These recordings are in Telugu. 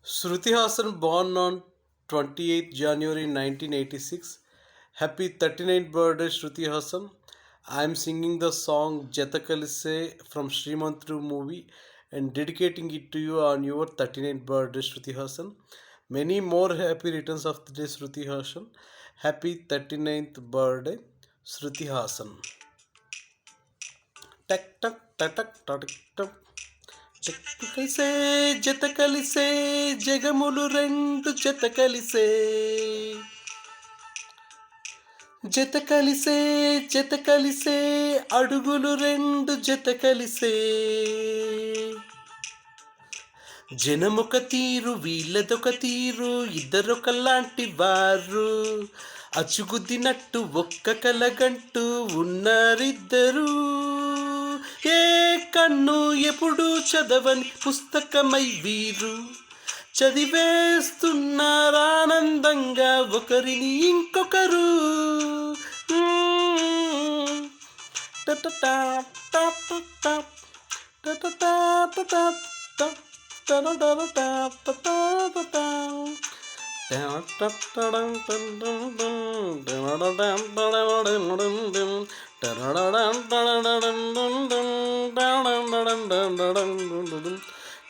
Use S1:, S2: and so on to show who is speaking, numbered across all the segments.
S1: Shruti Hassan, born on 28th January 1986. Happy 39th birthday, Shruti Hassan. I am singing the song Jatakalise from Srimantru movie and dedicating it to you on your 39th birthday, Shruti Hassan. Many more happy returns of the day, Shruti Hassan. Happy 39th birthday, Shruti Hassan. టక్ టక్ టక్ టక్ టక్ కలిసే జత కలిసే జగములు రెండు జత కలిసే జత కలిసే జత కలిసే అడుగులు రెండు జత కలిసే జనమొక తీరు వీళ్ళదొక తీరు ఇద్దరొకలాంటి వారు అచ్చుగుద్దినట్టు ఒక్క కలగంటూ ఉన్నారిద్దరు ఏ కన్ను ఎప్పుడు చదవని పుస్తకమై వీరు చదివేస్తున్నారానందంగా ఒకరిని ఇంకొకరు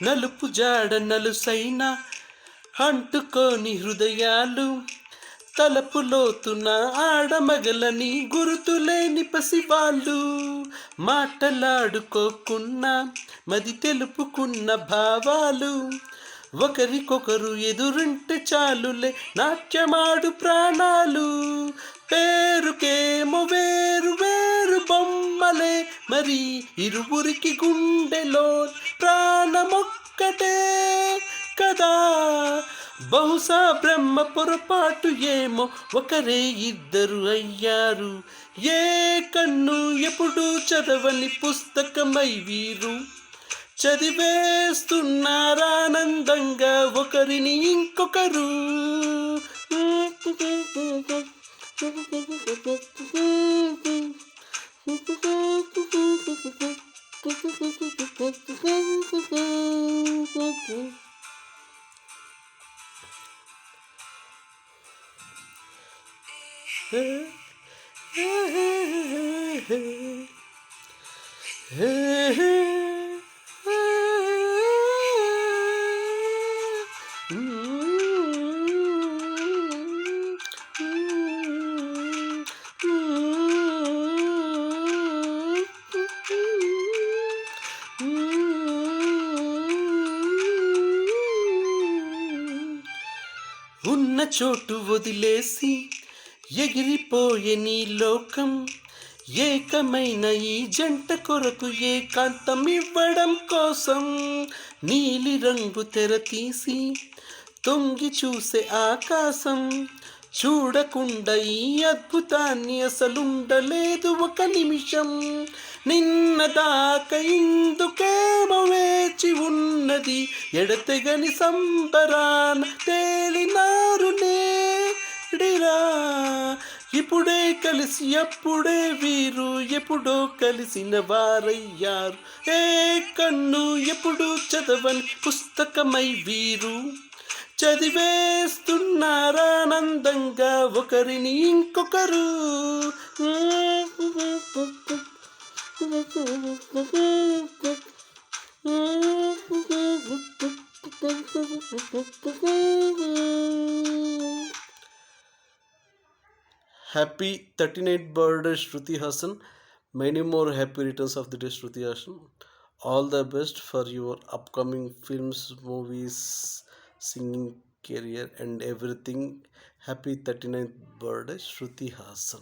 S1: నలుపు జాడ నలుసైన అంటుకోని హృదయాలు తలపులోతున ఆడమగలని గురుతులేని పసివాళ్ళు మాటలాడుకోకున్నా మది తెలుపుకున్న భావాలు ఒకరికొకరు ఎదురుంటే చాలులే నాట్యమాడు ప్రాణాలు పేరుకేమో వేరు వేరు బొమ్మలే మరి ఇరువురికి గుండెలో ప్రాణమొక్కటే కదా బహుశా బ్రహ్మ పొరపాటు ఏమో ఒకరే ఇద్దరు అయ్యారు ఏ కన్ను ఎప్పుడు చదవని పుస్తకమై వీరు చదివేస్తున్నారానందంగా ఒకరిని ఇంకొకరు ఉన్న చోటు వదిలేసి ఎగిరిపోయే నీ లోకం ఏకమైన ఈ జంట కొరకు ఏకాంతం ఇవ్వడం కోసం నీలి రంగు తెర తీసి తొంగి చూసే ఆకాశం చూడకుండా ఈ అద్భుతాన్ని అసలుండలేదు ఒక నిమిషం నిన్నదాకా ఇందుకేమో వేచి ఉన్నది ఎడతెగని సంబరాన తేలినారు నేడిరా ఇప్పుడే కలిసి అప్పుడే వీరు ఎప్పుడో కలిసిన వారయ్యారు ఏ కన్ను ఎప్పుడు చదవని పుస్తకమై వీరు చదివేస్తున్నారానందంగా ఒకరిని ఇంకొకరు Happy 39th birthday, Shruti Hassan. Many more happy returns of the day, Shruti Hassan. All the best for your upcoming films, movies, singing career, and everything. Happy 39th birthday, Shruti Hassan.